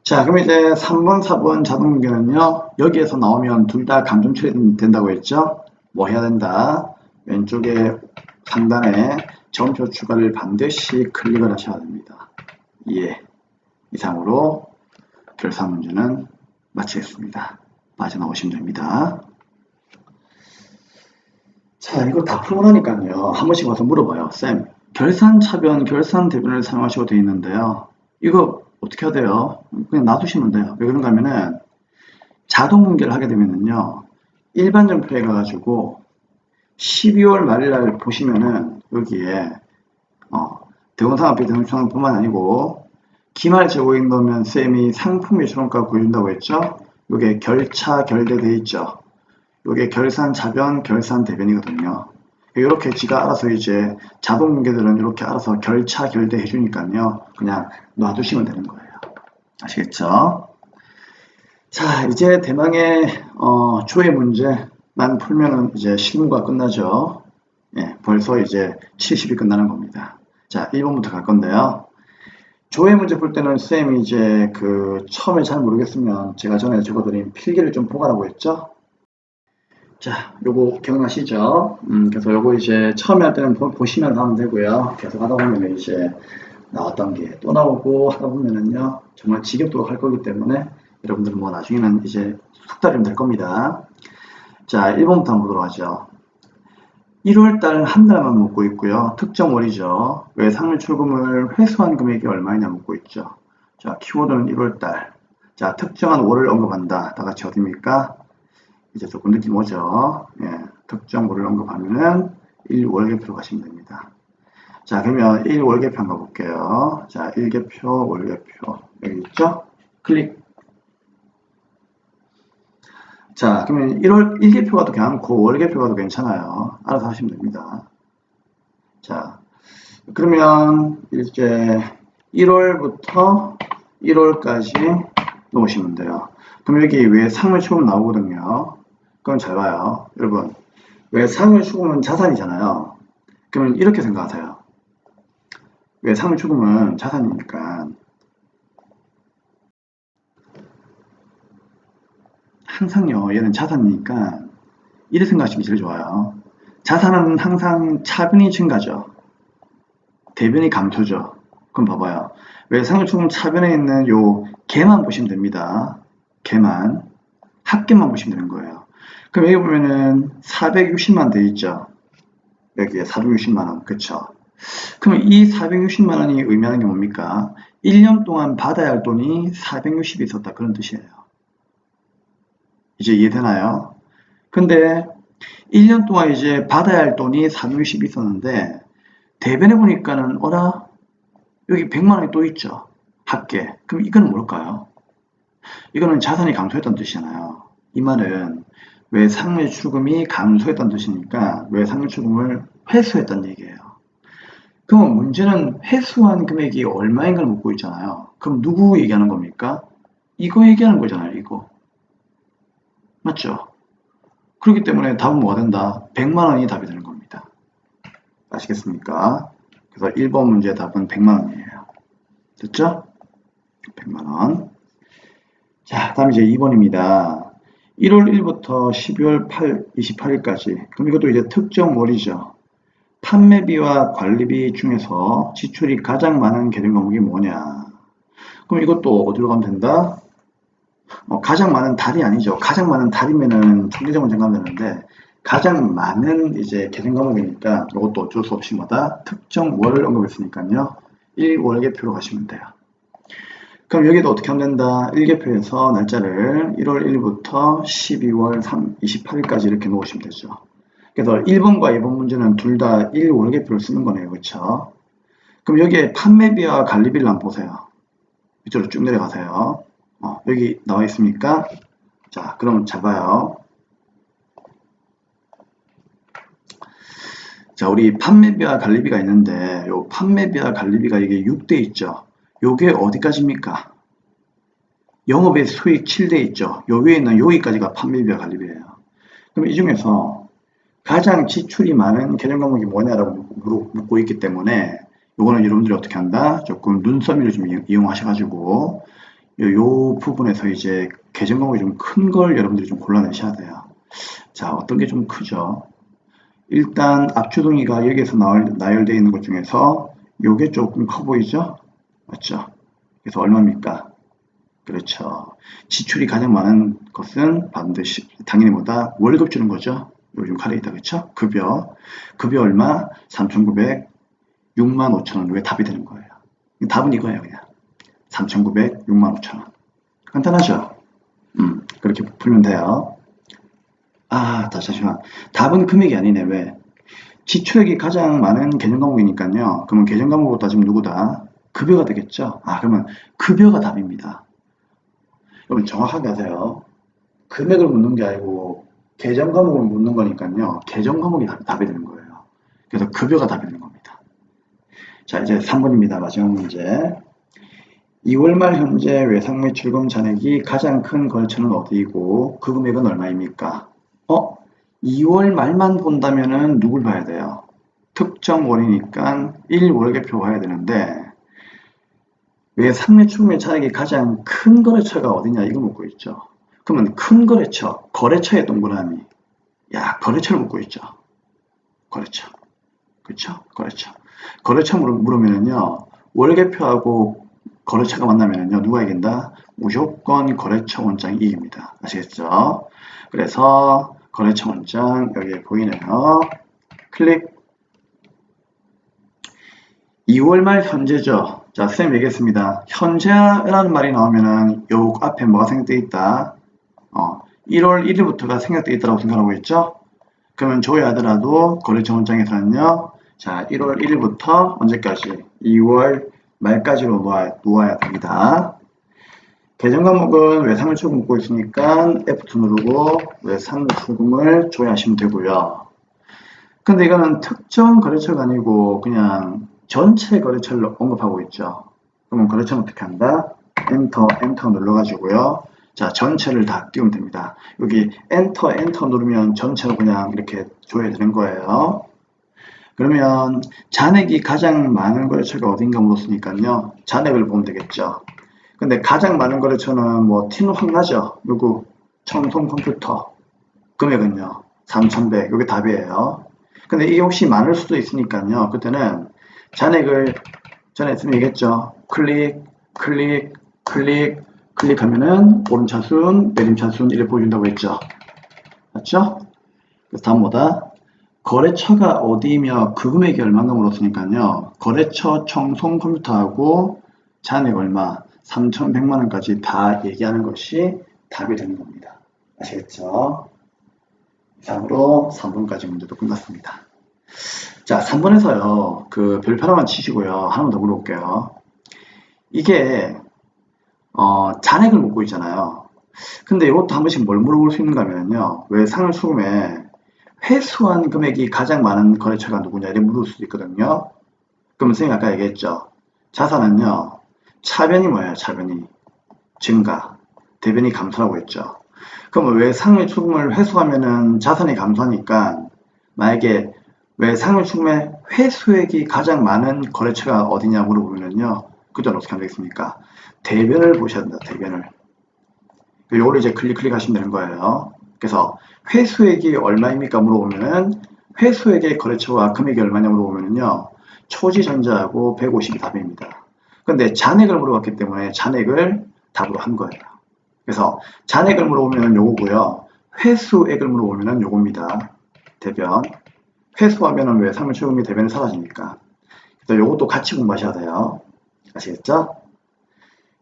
Speaker 1: 자, 그럼 이제 3번, 4번 자동문제는요. 여기에서 나오면 둘 다 감점 처리된다고 했죠. 뭐 해야 된다? 왼쪽에 상단에 점표 추가를 반드시 클릭을 하셔야 됩니다. 예. 이상으로 결산 문제는 마치겠습니다. 빠져나오시면 됩니다. 자, 이거 다 풀고 나니까요. 한 번씩 와서 물어봐요. 쌤, 결산 차변, 결산 대변을 사용하시고 되어 있는데요. 이거 어떻게 해야 돼요? 그냥 놔두시면 돼요. 왜 그런가 하면은 자동 분계를 하게 되면은요. 일반 점표에 가가지고 12월 말일날 보시면은 여기에 대원상합비 대손상뿐만 아니고 기말 재고액 넣으면 쌤이 상품 매출원가 구해준다고 했죠. 요게 결차 결대 돼 있죠. 요게 결산 차변 결산 대변이거든요. 이렇게 지가 알아서 이제 자동 분계들은 이렇게 알아서 결차 결대 해주니까요. 그냥 놔두시면 되는 거예요. 아시겠죠? 자, 이제 대망의 조회 문제만 풀면은 이제 실무가 끝나죠. 예, 벌써 이제 70이 끝나는 겁니다. 자, 1번부터 갈 건데요. 조회 문제 풀 때는 쌤이 이제 처음에 잘 모르겠으면 제가 전에 적어드린 필기를 좀 보관하고 했죠. 자, 요거 기억나시죠? 그래서 요거 이제 처음에 할 때는 보시면서 하면 되고요. 계속 하다 보면 이제 나왔던 게 또 나오고 하다 보면은요, 정말 지겹도록 할 거기 때문에 여러분들 뭐 나중에는 이제 숙달이면 될 겁니다. 자, 1번부터 한번 보도록 하죠. 1월달 한 달만 묻고 있고요. 특정 월이죠. 외상물 출금을 회수한 금액이 얼마이냐 묻고 있죠. 자, 키워드는 1월달. 자, 특정한 월을 언급한다. 다 같이 어디입니까? 이제 조금 느낌 오죠. 예, 특정 월을 언급하면은 1월계표로 가시면 됩니다. 자, 그러면 1월계표 한번 볼게요. 자, 1계표, 월계표. 여기 있죠? 클릭. 자, 그러면 1계표 가도 괜찮고 월계표 가도 괜찮아요. 알아서 하시면 됩니다. 자, 그러면 이제 1월부터 1월까지 놓으시면 돼요. 그럼 여기 왜 상물 추금 나오거든요. 그럼 잘 봐요. 여러분, 왜 상물 추금은 자산이잖아요. 그러면 이렇게 생각하세요. 왜 상물 추금은 자산이니까 항상요, 얘는 자산이니까 이렇게 생각하시면 제일 좋아요. 자산은 항상 차변이 증가죠. 대변이 감소죠. 그럼 봐봐요. 왜 상물추금 차변에 있는 요 개만 보시면 됩니다. 개만. 합계만 보시면 되는 거예요. 그럼 여기 보면은 460만 돼 있죠. 여기에 460만원. 그쵸? 그럼 이 460만원이 의미하는 게 뭡니까? 1년 동안 받아야 할 돈이 460이 있었다. 그런 뜻이에요. 이제 이해되나요? 근데 1년 동안 이제 받아야 할 돈이 460이 있었는데 대변해 보니까는 어라? 여기 100만원이 또 있죠. 합계. 그럼 이건 뭘까요? 이거는 자산이 감소했다는 뜻이잖아요. 이 말은 외상물 추금이 감소했다는 뜻이니까 외상물 추금을 회수했다는 얘기예요. 그럼 문제는 회수한 금액이 얼마인가를 묻고 있잖아요. 그럼 누구 얘기하는 겁니까? 이거 얘기하는 거잖아요. 이거. 맞죠? 그렇기 때문에 답은 뭐가 된다? 100만원이 답이 되는 겁니다. 아시겠습니까? 그래서 1번 문제 답은 100만원이에요. 됐죠? 100만원. 자, 다음 이제 2번입니다. 1월 1부터 12월 28일까지. 그럼 이것도 이제 특정 월이죠. 판매비와 관리비 중에서 지출이 가장 많은 계정 과목이 뭐냐. 그럼 이것도 어디로 가면 된다? 가장 많은 달이 아니죠. 가장 많은 달이면은 총계적으로 생각하면 되는데, 가장 많은 이제 계산 과목이니까 이것도 어쩔 수 없이 뭐다? 특정 월을 언급했으니까요. 1월계표로 가시면 돼요. 그럼 여기도 어떻게 하면 된다? 1계표에서 날짜를 1월 1일부터 12월 28일까지 이렇게 놓으시면 되죠. 그래서 1번과 2번 문제는 둘 다 1월계표를 쓰는 거네요. 그렇죠? 그럼 여기에 판매비와 관리비를 한번 보세요. 이쪽으로 쭉 내려가세요. 여기 나와 있습니까? 자, 그럼 잘 봐요. 자, 우리 판매비와 관리비가 있는데, 요 판매비와 관리비가 이게 6대 있죠. 요게 어디까지입니까? 영업의 수익 7대 있죠. 요 위에 있는 여기까지가 판매비와 관리비예요. 그럼 이 중에서 가장 지출이 많은 개념 과목이 뭐냐라고 묻고 있기 때문에 요거는 여러분들이 어떻게 한다? 조금 눈썰미를 좀 이용하셔가지고 요 부분에서 이제 개정 과목이 좀 큰 걸 여러분들이 좀 골라내셔야 돼요. 자, 어떤 게 좀 크죠? 일단 앞주둥이가 여기에서 나열되어 있는 것 중에서 요게 조금 커 보이죠? 맞죠? 그래서 얼마입니까? 그렇죠. 지출이 가장 많은 것은 반드시 당연히 뭐다? 월급 주는 거죠. 요즘 카레 있다 그렇죠? 급여 얼마? 3,900, 65,000원. 이게 답이 되는 거예요. 답은 이거예요, 그냥. 3,900, 65,000원. 간단하죠? 그렇게 풀면 돼요. 잠시만. 답은 금액이 아니네. 왜? 지출액이 가장 많은 개념 과목이니까요. 그러면 개념 과목으로 따지면 누구다? 급여가 되겠죠? 그러면 급여가 답입니다. 여러분 정확하게 하세요. 금액을 묻는 게 아니고 개정 과목을 묻는 거니까요. 개정 과목이 답이 되는 거예요. 그래서 급여가 답이 되는 겁니다. 자, 이제 3번입니다. 마지막 문제. 2월 말 현재 외상 매출금 잔액이 가장 큰 거래처는 어디이고 그 금액은 얼마입니까? 2월 말만 본다면은 누굴 봐야 돼요? 특정 월이니까 1월계표 봐야 되는데 외상 매출금의 차액이 가장 큰 거래처가 어디냐 이거 묻고 있죠. 그러면 큰 거래처, 거래처의 동그라미. 거래처를 묻고 있죠. 거래처. 그렇죠? 거래처. 거래처 물으면은요. 월계표하고 거래처가 만나면은요. 누가 이긴다? 무조건 거래처 원장이 이깁니다. 아시겠죠? 그래서 거래처 원장 여기에 보이네요. 클릭. 2월 말 현재죠. 자, 쌤 얘기했습니다. 현재라는 말이 나오면은 요 앞에 뭐가 생략되어 있다? 1월 1일부터가 생략되어 있다고 생각하고 있죠? 그러면 줘야 하더라도 거래처 원장에서는요. 자, 1월 1일부터 언제까지? 2월 말까지로 놓아야 됩니다. 계정 과목은 외상매출금 묻고 있으니까 F2 누르고 외상매출금을 조회하시면 되고요. 근데 이거는 특정 거래처가 아니고 그냥 전체 거래처를 언급하고 있죠. 그러면 거래처는 어떻게 한다? 엔터 눌러가지고요. 자, 전체를 다 띄우면 됩니다. 여기 엔터 누르면 전체로 그냥 이렇게 줘야 되는 거예요. 그러면 잔액이 가장 많은 거래처가 어딘가 물었으니까요. 잔액을 보면 되겠죠. 근데 가장 많은 거래처는 뭐 티는 확 나죠. 누구? 청송 컴퓨터. 금액은요. 3,100. 이게 답이에요. 근데 이게 혹시 많을 수도 있으니까요. 그때는 잔액을 전에 했으면 얘기했죠. 클릭하면은 오름차순, 내림차순 이렇게 보여준다고 했죠. 맞죠? 그래서 다음 뭐다? 거래처가 어디며 그 금액이 얼마인가 물었으니까요. 거래처 청송 컴퓨터하고 잔액 얼마 3,100만 원까지 다 얘기하는 것이 답이 되는 겁니다. 아시겠죠? 이상으로 3번까지 문제도 끝났습니다. 자, 3번에서요. 그 별표 하나만 치시고요. 하나만 더 물어볼게요. 이게 잔액을 묻고 있잖아요. 근데 이것도 한 번씩 뭘 물어볼 수 있는가 하면요. 왜 상을 수금에 회수한 금액이 가장 많은 거래처가 누구냐 이렇게 물을 수도 있거든요. 그럼 선생님이 아까 얘기했죠. 자산은요. 차변이 뭐예요? 차변이 증가, 대변이 감소라고 했죠. 그럼 왜 상의 추금을 회수하면은 자산이 감소하니까 만약에 왜 상의 추금의 회수액이 가장 많은 거래처가 어디냐 물어보면요. 그때는 어떻게 하면 되겠습니까? 대변을 보셔야 된다. 대변을. 요걸 이제 클릭하시면 되는 거예요. 그래서 회수액이 얼마입니까 물어보면은 회수액의 거래처와 금액이 얼마냐 물어보면요. 초지전자하고 150이 답입니다. 근데 잔액을 물어봤기 때문에 잔액을 답으로 한 거예요. 그래서 잔액을 물어보면 요거고요. 회수액을 물어보면 요겁니다. 대변. 회수하면은 왜 상면 최고미 대변이 사라지니까. 그래서 요것도 같이 공부하셔야 돼요. 아시겠죠?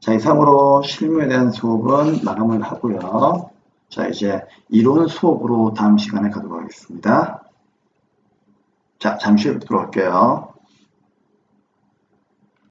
Speaker 1: 자, 이상으로 실무에 대한 수업은 마감을 하고요. 자, 이제 이론 수업으로 다음 시간에 가도록 하겠습니다. 자, 잠시 후에 뵙도록 할게요.